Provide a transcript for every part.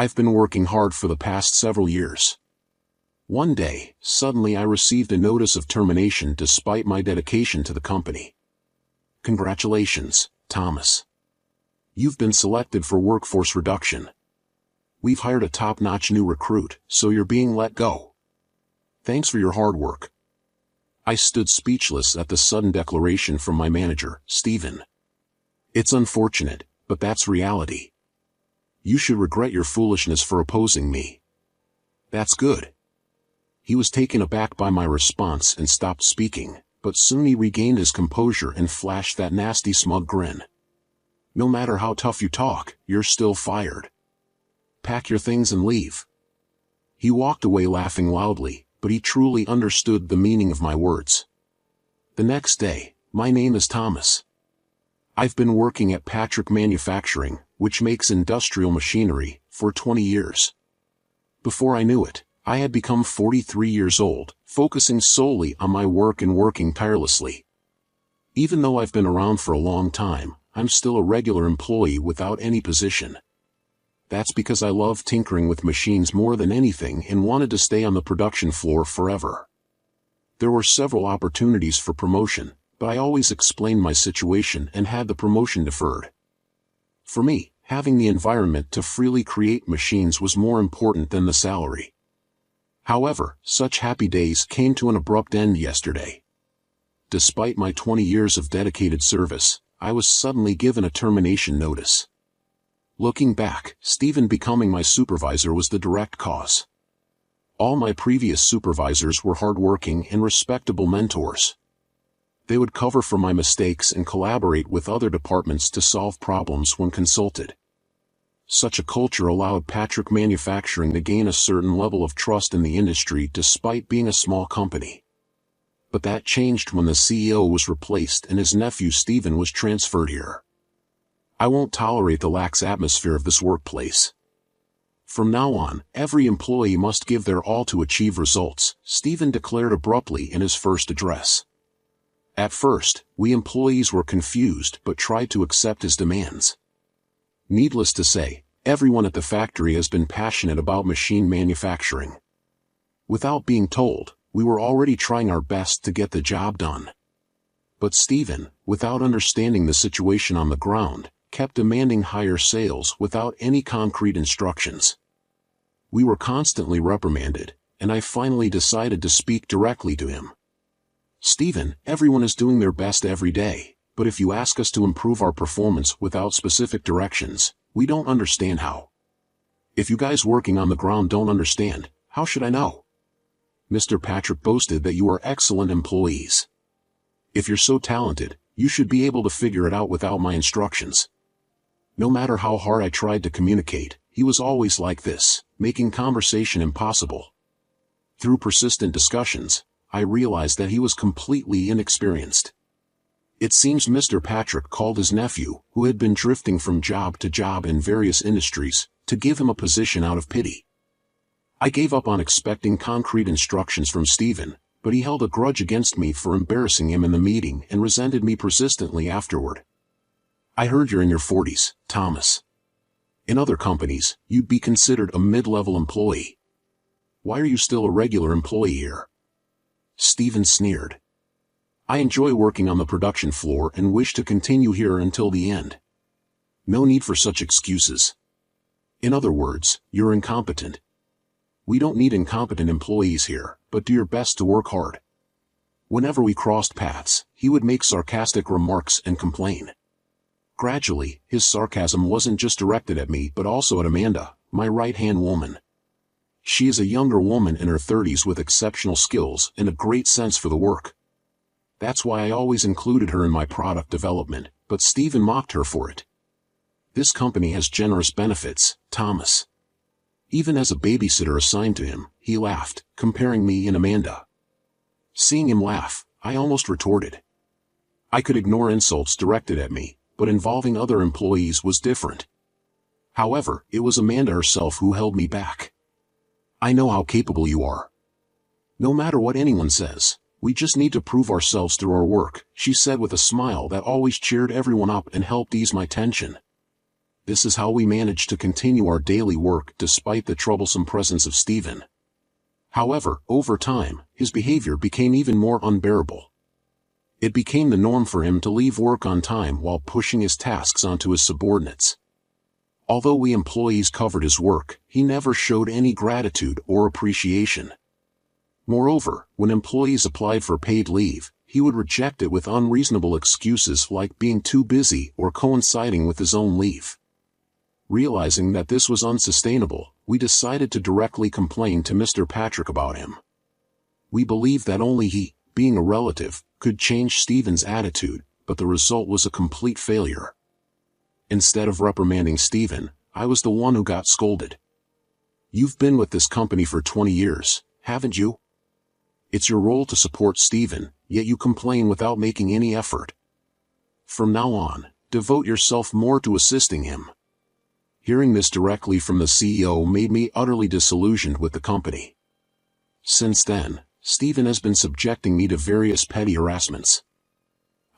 I've been working hard for the past several years. One day, suddenly I received a notice of termination despite my dedication to the company. Congratulations, Thomas. You've been selected for workforce reduction. We've hired a top-notch new recruit, so you're being let go. Thanks for your hard work. I stood speechless at the sudden declaration from my manager, Stephen. It's unfortunate, but that's reality. You should regret your foolishness for opposing me. That's good. He was taken aback by my response and stopped speaking, but soon he regained his composure and flashed that nasty smug grin. No matter how tough you talk, you're still fired. Pack your things and leave. He walked away laughing loudly, but he truly understood the meaning of my words. The next day, my name is Thomas. I've been working at Patrick Manufacturing, which makes industrial machinery, for 20 years. Before I knew it, I had become 43 years old, focusing solely on my work and working tirelessly. Even though I've been around for a long time, I'm still a regular employee without any position. That's because I love tinkering with machines more than anything and wanted to stay on the production floor forever. There were several opportunities for promotion, but I always explained my situation and had the promotion deferred. For me, having the environment to freely create machines was more important than the salary. However, such happy days came to an abrupt end yesterday. Despite my 20 years of dedicated service, I was suddenly given a termination notice. Looking back, Stephen becoming my supervisor was the direct cause. All my previous supervisors were hardworking and respectable mentors. They would cover for my mistakes and collaborate with other departments to solve problems when consulted. Such a culture allowed Patrick Manufacturing to gain a certain level of trust in the industry despite being a small company. But that changed when the CEO was replaced and his nephew Stephen was transferred here. I won't tolerate the lax atmosphere of this workplace. From now on, every employee must give their all to achieve results, Stephen declared abruptly in his first address. At first, we employees were confused but tried to accept his demands. Needless to say, everyone at the factory has been passionate about machine manufacturing. Without being told, we were already trying our best to get the job done. But Stephen, without understanding the situation on the ground, kept demanding higher sales without any concrete instructions. We were constantly reprimanded, and I finally decided to speak directly to him. Stephen, everyone is doing their best every day, but if you ask us to improve our performance without specific directions, we don't understand how. If you guys working on the ground don't understand, how should I know? Mr. Patrick boasted that you are excellent employees. If you're so talented, you should be able to figure it out without my instructions. No matter how hard I tried to communicate, he was always like this, making conversation impossible. Through persistent discussions, I realized that he was completely inexperienced. It seems Mr. Patrick called his nephew, who had been drifting from job to job in various industries, to give him a position out of pity. I gave up on expecting concrete instructions from Stephen, but he held a grudge against me for embarrassing him in the meeting and resented me persistently afterward. I heard you're in your 40s, Thomas. In other companies, you'd be considered a mid-level employee. Why are you still a regular employee here? Stephen sneered. I enjoy working on the production floor and wish to continue here until the end. No need for such excuses. In other words, you're incompetent. We don't need incompetent employees here, but do your best to work hard. Whenever we crossed paths, he would make sarcastic remarks and complain. Gradually, his sarcasm wasn't just directed at me but also at Amanda, my right-hand woman. She is a younger woman in her 30s with exceptional skills and a great sense for the work. That's why I always included her in my product development, but Stephen mocked her for it. This company has generous benefits, Thomas. Even as a babysitter assigned to him, he laughed, comparing me and Amanda. Seeing him laugh, I almost retorted. I could ignore insults directed at me, but involving other employees was different. However, it was Amanda herself who held me back. I know how capable you are. No matter what anyone says, we just need to prove ourselves through our work, she said with a smile that always cheered everyone up and helped ease my tension. This is how we managed to continue our daily work despite the troublesome presence of Stephen. However, over time, his behavior became even more unbearable. It became the norm for him to leave work on time while pushing his tasks onto his subordinates. Although we employees covered his work, he never showed any gratitude or appreciation. Moreover, when employees applied for paid leave, he would reject it with unreasonable excuses like being too busy or coinciding with his own leave. Realizing that this was unsustainable, we decided to directly complain to Mr. Patrick about him. We believed that only he, being a relative, could change Stephen's attitude, but the result was a complete failure. Instead of reprimanding Stephen, I was the one who got scolded. "You've been with this company for 20 years, haven't you? It's your role to support Stephen, yet you complain without making any effort. From now on, devote yourself more to assisting him." Hearing this directly from the CEO made me utterly disillusioned with the company. Since then, Stephen has been subjecting me to various petty harassments.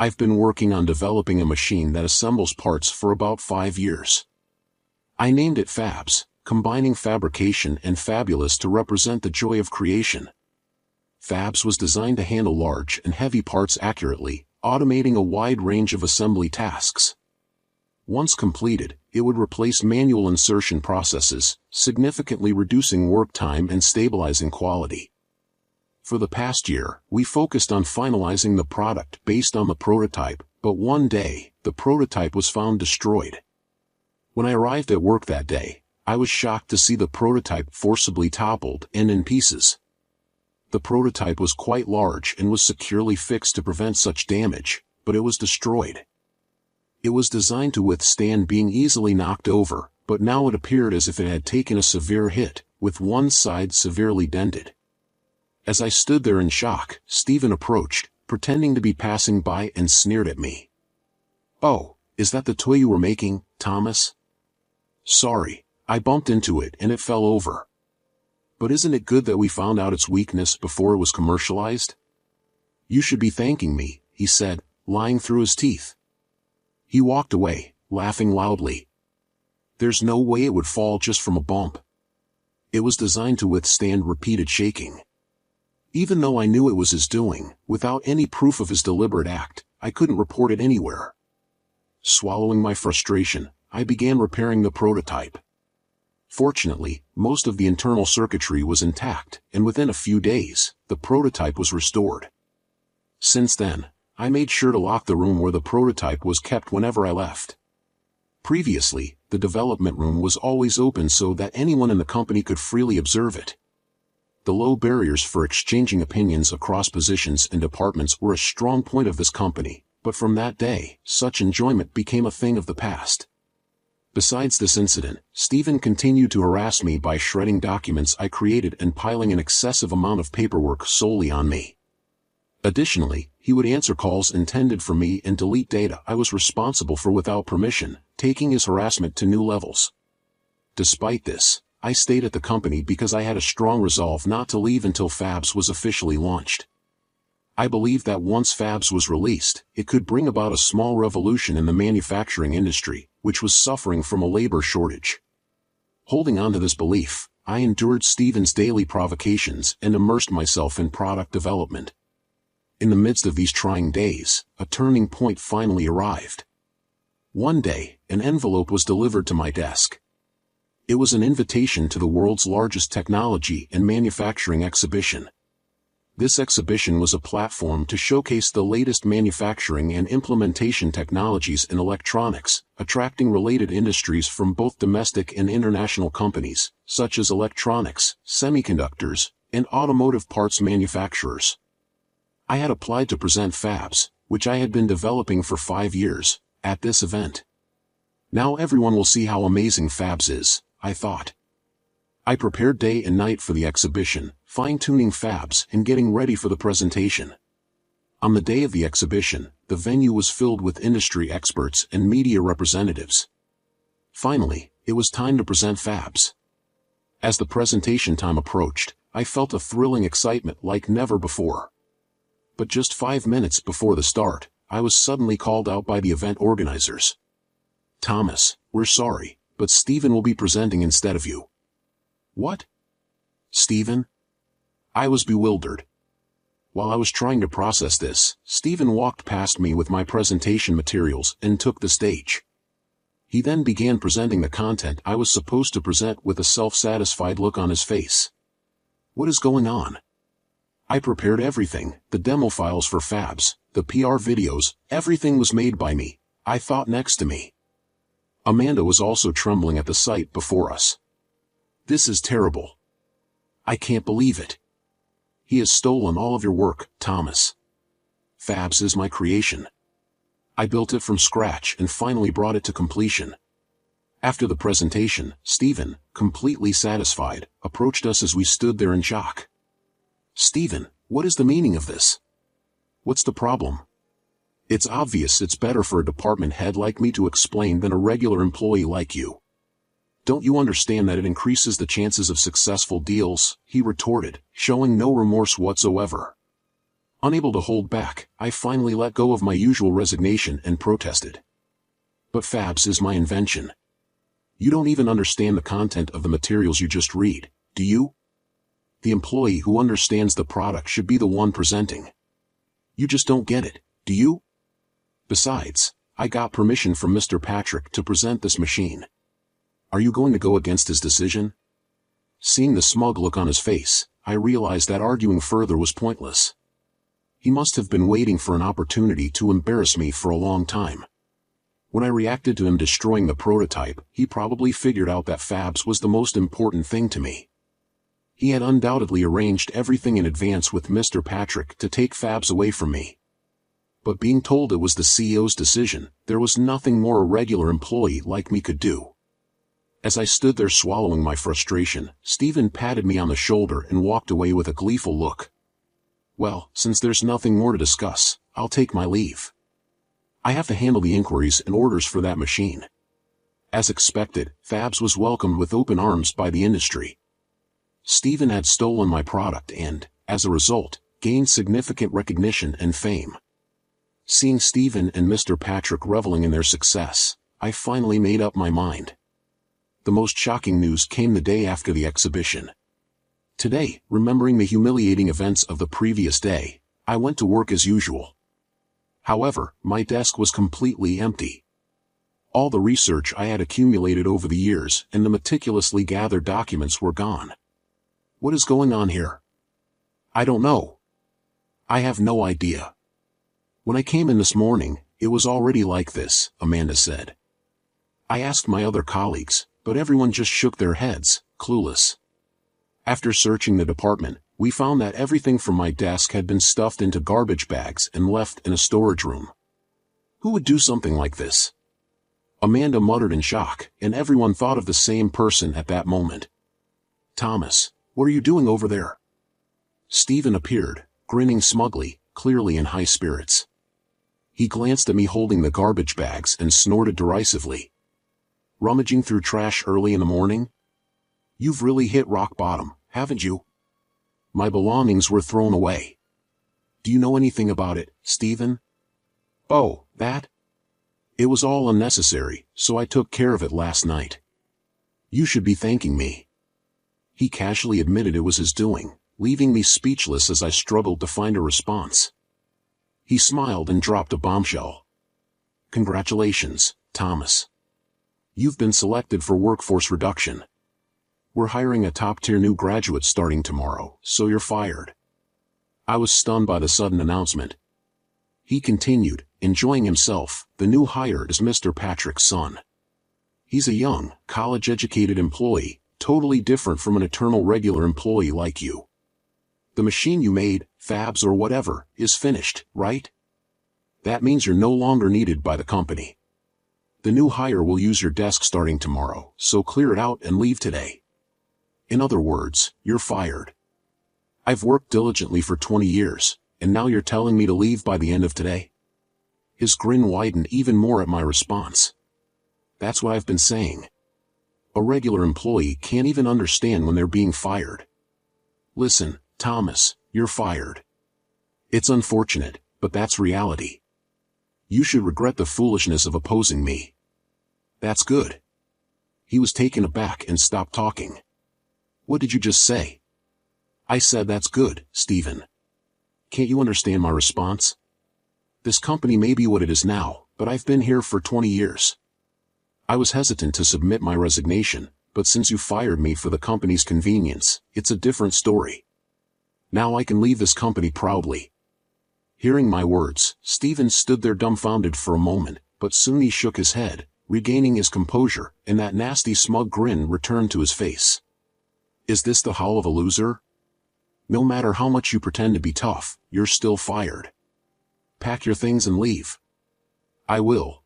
I've been working on developing a machine that assembles parts for about 5 years. I named it Fabs, combining fabrication and fabulous to represent the joy of creation. Fabs was designed to handle large and heavy parts accurately, automating a wide range of assembly tasks. Once completed, it would replace manual insertion processes, significantly reducing work time and stabilizing quality. For the past year, we focused on finalizing the product based on the prototype, but one day, the prototype was found destroyed. When I arrived at work that day, I was shocked to see the prototype forcibly toppled and in pieces. The prototype was quite large and was securely fixed to prevent such damage, but it was destroyed. It was designed to withstand being easily knocked over, but now it appeared as if it had taken a severe hit, with one side severely dented. As I stood there in shock, Stephen approached, pretending to be passing by, and sneered at me. "Oh, is that the toy you were making, Thomas?" "Sorry, I bumped into it and it fell over. But isn't it good that we found out its weakness before it was commercialized?" "You should be thanking me," he said, lying through his teeth. He walked away, laughing loudly. "There's no way it would fall just from a bump. It was designed to withstand repeated shaking." Even though I knew it was his doing, without any proof of his deliberate act, I couldn't report it anywhere. Swallowing my frustration, I began repairing the prototype. Fortunately, most of the internal circuitry was intact, and within a few days, the prototype was restored. Since then, I made sure to lock the room where the prototype was kept whenever I left. Previously, the development room was always open so that anyone in the company could freely observe it. The low barriers for exchanging opinions across positions and departments were a strong point of this company, but from that day, such enjoyment became a thing of the past. Besides this incident, Stephen continued to harass me by shredding documents I created and piling an excessive amount of paperwork solely on me. Additionally, he would answer calls intended for me and delete data I was responsible for without permission, taking his harassment to new levels. Despite this, I stayed at the company because I had a strong resolve not to leave until Fabs was officially launched. I believed that once Fabs was released, it could bring about a small revolution in the manufacturing industry, which was suffering from a labor shortage. Holding on to this belief, I endured Stephen's daily provocations and immersed myself in product development. In the midst of these trying days, a turning point finally arrived. One day, an envelope was delivered to my desk. It was an invitation to the world's largest technology and manufacturing exhibition. This exhibition was a platform to showcase the latest manufacturing and implementation technologies in electronics, attracting related industries from both domestic and international companies, such as electronics, semiconductors, and automotive parts manufacturers. I had applied to present Fabs, which I had been developing for 5 years, at this event. Now everyone will see how amazing Fabs is, I thought. I prepared day and night for the exhibition, fine-tuning Fabs and getting ready for the presentation. On the day of the exhibition, the venue was filled with industry experts and media representatives. Finally, it was time to present Fabs. As the presentation time approached, I felt a thrilling excitement like never before. But just 5 minutes before the start, I was suddenly called out by the event organizers. Thomas, we're sorry, but Stephen will be presenting instead of you. What? Stephen? I was bewildered. While I was trying to process this, Stephen walked past me with my presentation materials and took the stage. He then began presenting the content I was supposed to present with a self-satisfied look on his face. What is going on? I prepared everything, the demo files for Fabs, the PR videos, everything was made by me, I thought next to me. Amanda was also trembling at the sight before us. This is terrible. I can't believe it. He has stolen all of your work, Thomas. Fabs is my creation. I built it from scratch and finally brought it to completion. After the presentation, Stephen, completely satisfied, approached us as we stood there in shock. Stephen, what is the meaning of this? What's the problem? It's obvious it's better for a department head like me to explain than a regular employee like you. Don't you understand that it increases the chances of successful deals? He retorted, showing no remorse whatsoever. Unable to hold back, I finally let go of my usual resignation and protested. But Fabs is my invention. You don't even understand the content of the materials you just read, do you? The employee who understands the product should be the one presenting. You just don't get it, do you? Besides, I got permission from Mr. Patrick to present this machine. Are you going to go against his decision? Seeing the smug look on his face, I realized that arguing further was pointless. He must have been waiting for an opportunity to embarrass me for a long time. When I reacted to him destroying the prototype, he probably figured out that Fabs was the most important thing to me. He had undoubtedly arranged everything in advance with Mr. Patrick to take Fabs away from me. But being told it was the CEO's decision, there was nothing more a regular employee like me could do. As I stood there swallowing my frustration, Stephen patted me on the shoulder and walked away with a gleeful look. Well, since there's nothing more to discuss, I'll take my leave. I have to handle the inquiries and orders for that machine. As expected, Fabs was welcomed with open arms by the industry. Stephen had stolen my product and, as a result, gained significant recognition and fame. Seeing Stephen and Mr. Patrick reveling in their success, I finally made up my mind. The most shocking news came the day after the exhibition. Today, remembering the humiliating events of the previous day, I went to work as usual. However, my desk was completely empty. All the research I had accumulated over the years and the meticulously gathered documents were gone. What is going on here? I don't know. I have no idea. When I came in this morning, it was already like this, Amanda said. I asked my other colleagues, but everyone just shook their heads, clueless. After searching the department, we found that everything from my desk had been stuffed into garbage bags and left in a storage room. Who would do something like this? Amanda muttered in shock, and everyone thought of the same person at that moment. Thomas, what are you doing over there? Stephen appeared, grinning smugly, clearly in high spirits. He glanced at me holding the garbage bags and snorted derisively. Rummaging through trash early in the morning? You've really hit rock bottom, haven't you? My belongings were thrown away. Do you know anything about it, Stephen? Oh, that? It was all unnecessary, so I took care of it last night. You should be thanking me. He casually admitted it was his doing, leaving me speechless as I struggled to find a response. He smiled and dropped a bombshell. Congratulations, Thomas. You've been selected for workforce reduction. We're hiring a top-tier new graduate starting tomorrow, so you're fired. I was stunned by the sudden announcement. He continued, enjoying himself. The new hire is Mr. Patrick's son. He's a young, college-educated employee, totally different from an eternal regular employee like you. The machine you made, Fabs or whatever, is finished, right? That means you're no longer needed by the company. The new hire will use your desk starting tomorrow, so clear it out and leave today. In other words, you're fired. I've worked diligently for 20 years, and now you're telling me to leave by the end of today? His grin widened even more at my response. That's what I've been saying. A regular employee can't even understand when they're being fired. Listen, Thomas, you're fired. It's unfortunate, but that's reality. You should regret the foolishness of opposing me. That's good. He was taken aback and stopped talking. What did you just say? I said that's good, Stephen. Can't you understand my response? This company may be what it is now, but I've been here for 20 years. I was hesitant to submit my resignation, but since you fired me for the company's convenience, it's a different story. Now I can leave this company proudly. Hearing my words, Stephen stood there dumbfounded for a moment, but soon he shook his head, regaining his composure, and that nasty smug grin returned to his face. Is this the howl of a loser? No matter how much you pretend to be tough, you're still fired. Pack your things and leave. I will.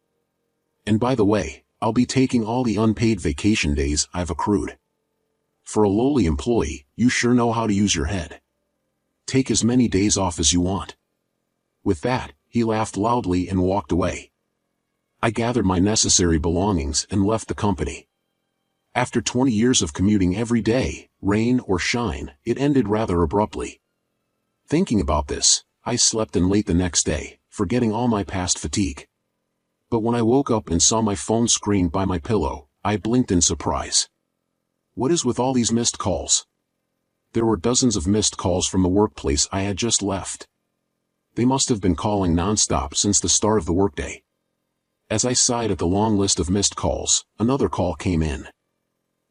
And by the way, I'll be taking all the unpaid vacation days I've accrued. For a lowly employee, you sure know how to use your head. Take as many days off as you want. With that, he laughed loudly and walked away. I gathered my necessary belongings and left the company. After 20 years of commuting every day, rain or shine, it ended rather abruptly. Thinking about this, I slept in late the next day, forgetting all my past fatigue. But when I woke up and saw my phone screen by my pillow, I blinked in surprise. What is with all these missed calls? There were dozens of missed calls from the workplace I had just left. They must have been calling nonstop since the start of the workday. As I sighed at the long list of missed calls, another call came in.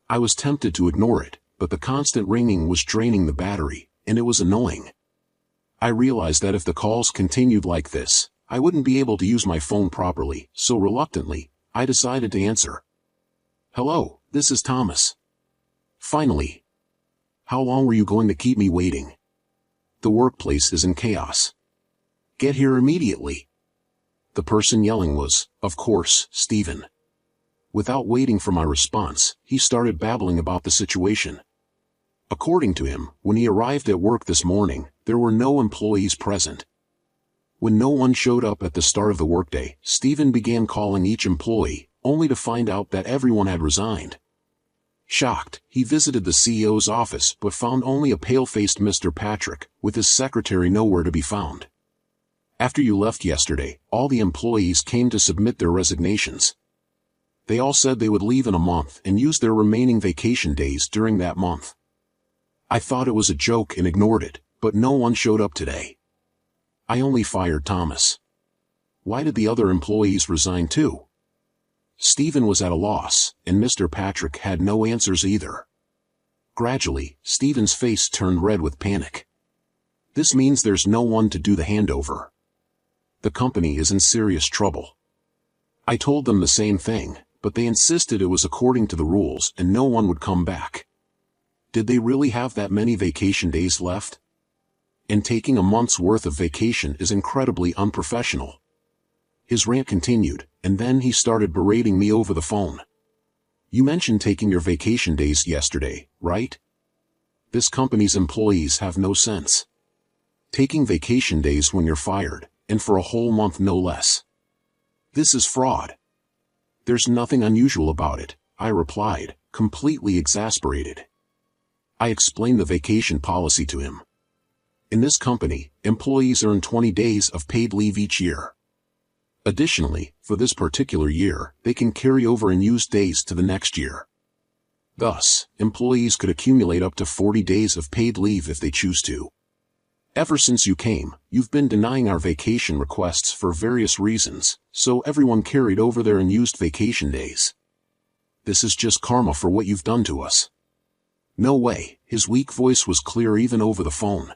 I was tempted to ignore it, but the constant ringing was draining the battery, and it was annoying. I realized that if the calls continued like this, I wouldn't be able to use my phone properly, so reluctantly, I decided to answer. Hello, this is Thomas. Finally. How long were you going to keep me waiting? The workplace is in chaos. Get here immediately. The person yelling was, of course, Stephen. Without waiting for my response, he started babbling about the situation. According to him, when he arrived at work this morning, there were no employees present. When no one showed up at the start of the workday, Stephen began calling each employee, only to find out that everyone had resigned. Shocked, he visited the CEO's office but found only a pale-faced Mr. Patrick, with his secretary nowhere to be found. After you left yesterday, all the employees came to submit their resignations. They all said they would leave in a month and use their remaining vacation days during that month. I thought it was a joke and ignored it, but no one showed up today. I only fired Thomas. Why did the other employees resign too? Stephen was at a loss, and Mr. Patrick had no answers either. Gradually, Stephen's face turned red with panic. This means there's no one to do the handover. The company is in serious trouble. I told them the same thing, but they insisted it was according to the rules and no one would come back. Did they really have that many vacation days left? And taking a month's worth of vacation is incredibly unprofessional. His rant continued, and then he started berating me over the phone. You mentioned taking your vacation days yesterday, right? This company's employees have no sense. Taking vacation days when you're fired, and for a whole month no less. This is fraud. There's nothing unusual about it, I replied, completely exasperated. I explained the vacation policy to him. In this company, employees earn 20 days of paid leave each year. Additionally, for this particular year, they can carry over unused days to the next year. Thus, employees could accumulate up to 40 days of paid leave if they choose to. Ever since you came, you've been denying our vacation requests for various reasons, so everyone carried over their unused vacation days. This is just karma for what you've done to us. No way, his weak voice was clear even over the phone.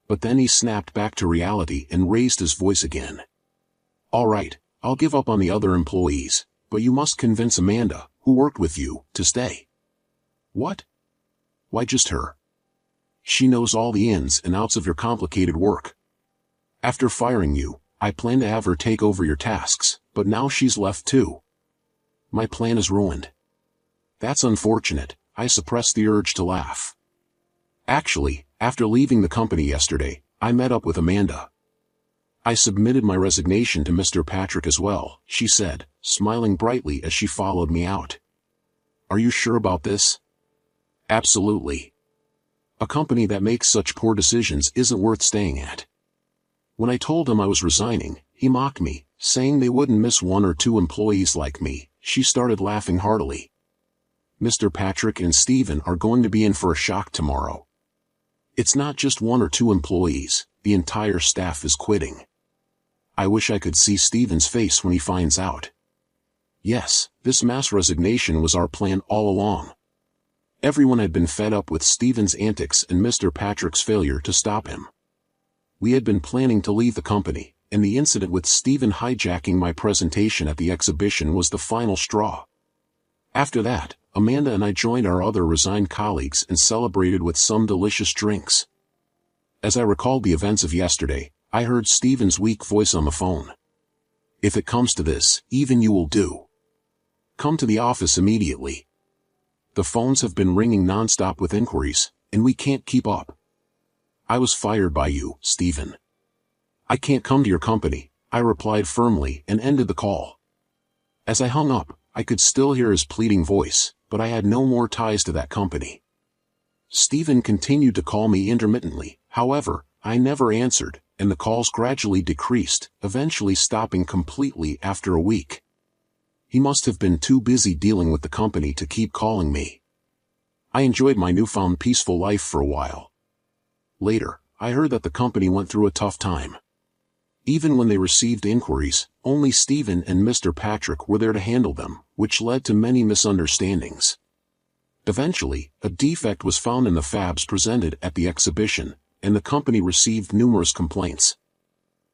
But then he snapped back to reality and raised his voice again. All right, I'll give up on the other employees, but you must convince Amanda, who worked with you, to stay. What? Why just her? She knows all the ins and outs of your complicated work. After firing you, I planned to have her take over your tasks, but now she's left too. My plan is ruined. That's unfortunate, I suppressed the urge to laugh. Actually, after leaving the company yesterday, I met up with Amanda. I submitted my resignation to Mr. Patrick as well, she said, smiling brightly as she followed me out. Are you sure about this? Absolutely. A company that makes such poor decisions isn't worth staying at. When I told him I was resigning, he mocked me, saying they wouldn't miss one or two employees like me. she started laughing heartily. Mr. Patrick and Stephen are going to be in for a shock tomorrow. It's not just 1 or 2 employees, the entire staff is quitting. I wish I could see Stephen's face when he finds out. Yes, this mass resignation was our plan all along. Everyone had been fed up with Stephen's antics and Mr. Patrick's failure to stop him. We had been planning to leave the company, and the incident with Stephen hijacking my presentation at the exhibition was the final straw. After that, Amanda and I joined our other resigned colleagues and celebrated with some delicious drinks. As I recalled the events of yesterday, I heard Stephen's weak voice on the phone. If it comes to this, even you will do. Come to the office immediately. The phones have been ringing non-stop with inquiries, and we can't keep up. I was fired by you, Stephen. I can't come to your company, I replied firmly and ended the call. As I hung up, I could still hear his pleading voice, but I had no more ties to that company. Stephen continued to call me intermittently, however, I never answered, and the calls gradually decreased, eventually stopping completely after a week. He must have been too busy dealing with the company to keep calling me. I enjoyed my newfound peaceful life for a while. Later, I heard that the company went through a tough time. Even when they received inquiries, only Stephen and Mr. Patrick were there to handle them, which led to many misunderstandings. Eventually, a defect was found in the fabs presented at the exhibition, and the company received numerous complaints.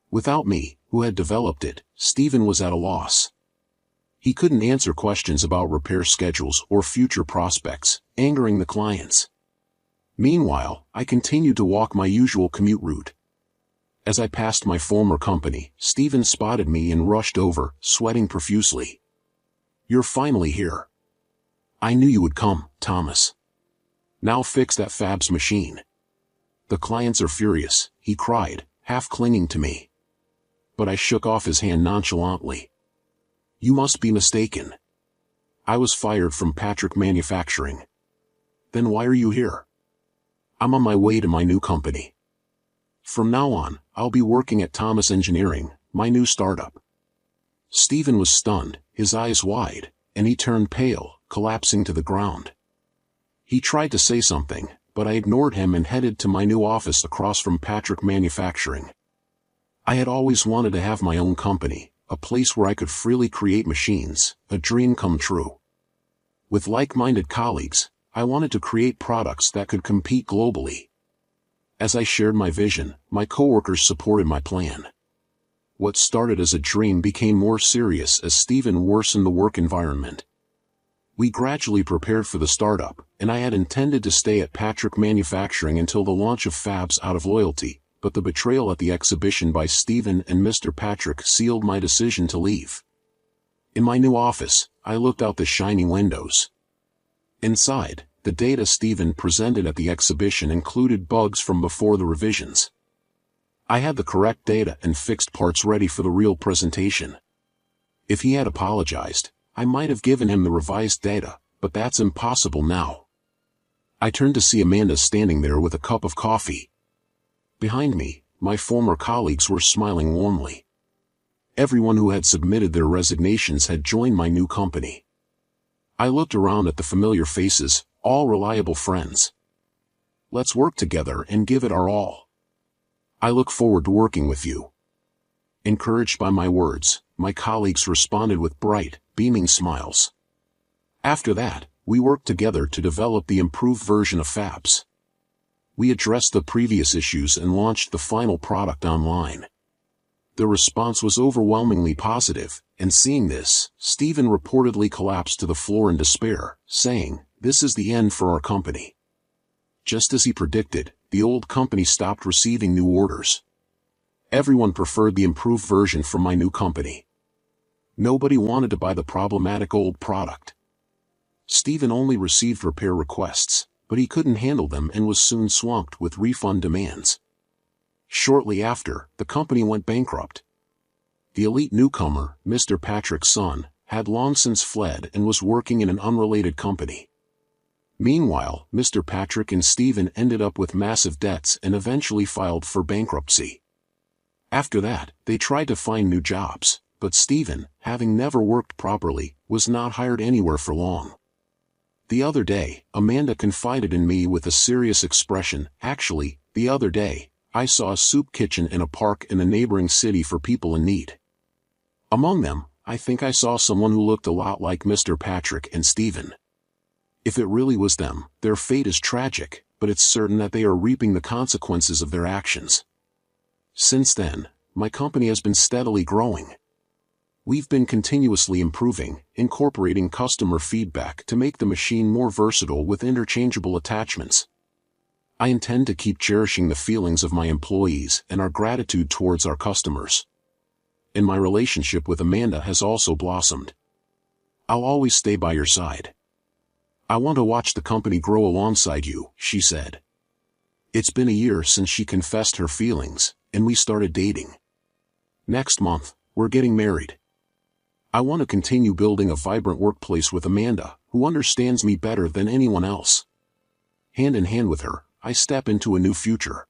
Without me, who had developed it, Stephen was at a loss. He couldn't answer questions about repair schedules or future prospects, angering the clients. Meanwhile, I continued to walk my usual commute route. As I passed my former company, Stephen spotted me and rushed over, sweating profusely. "You're finally here. I knew you would come, Thomas. Now fix that fabs machine. The clients are furious," he cried, half clinging to me. But I shook off his hand nonchalantly. "You must be mistaken. I was fired from Patrick Manufacturing." "Then why are you here?" "I'm on my way to my new company. From now on, I'll be working at Thomas Engineering, my new startup." Stephen was stunned, his eyes wide, and he turned pale, collapsing to the ground. He tried to say something, but I ignored him and headed to my new office across from Patrick Manufacturing. I had always wanted to have my own company, a place where I could freely create machines, a dream come true. With like-minded colleagues, I wanted to create products that could compete globally. As I shared my vision, my coworkers supported my plan. What started as a dream became more serious as Stephen worsened the work environment. We gradually prepared for the startup, and I had intended to stay at Patrick Manufacturing until the launch of Fabs out of loyalty, but the betrayal at the exhibition by Stephen and Mr. Patrick sealed my decision to leave. In my new office, I looked out the shiny windows. Inside, the data Stephen presented at the exhibition included bugs from before the revisions. I had the correct data and fixed parts ready for the real presentation. If he had apologized, I might have given him the revised data, but that's impossible now. I turned to see Amanda standing there with a cup of coffee. Behind me, my former colleagues were smiling warmly. Everyone who had submitted their resignations had joined my new company. I looked around at the familiar faces, all reliable friends. "Let's work together and give it our all. I look forward to working with you." Encouraged by my words, my colleagues responded with bright, beaming smiles. After that, we worked together to develop the improved version of Fabs. We addressed the previous issues and launched the final product online. The response was overwhelmingly positive, and seeing this, Stephen reportedly collapsed to the floor in despair, saying, "This is the end for our company." Just as he predicted, the old company stopped receiving new orders. Everyone preferred the improved version from my new company. Nobody wanted to buy the problematic old product. Stephen only received repair requests, but he couldn't handle them and was soon swamped with refund demands. Shortly after, the company went bankrupt. The elite newcomer, Mr. Patrick's son, had long since fled and was working in an unrelated company. Meanwhile, Mr. Patrick and Stephen ended up with massive debts and eventually filed for bankruptcy. After that, they tried to find new jobs, But Stephen, having never worked properly, was not hired anywhere for long. The other day, Amanda confided in me with a serious expression. Actually, the other day, I saw a soup kitchen in a park in a neighboring city for people in need. Among them, I think I saw someone who looked a lot like Mr. Patrick and Stephen. If it really was them, their fate is tragic, but it's certain that they are reaping the consequences of their actions. Since then, my company has been steadily growing. We've been continuously improving, incorporating customer feedback to make the machine more versatile with interchangeable attachments. I intend to keep cherishing the feelings of my employees and our gratitude towards our customers. And my relationship with Amanda has also blossomed. I'll always stay by your side. I want to watch the company grow alongside you, she said. It's been a year since she confessed her feelings, and we started dating. Next month, we're getting married. I want to continue building a vibrant workplace with Amanda, who understands me better than anyone else. Hand in hand with her, I step into a new future.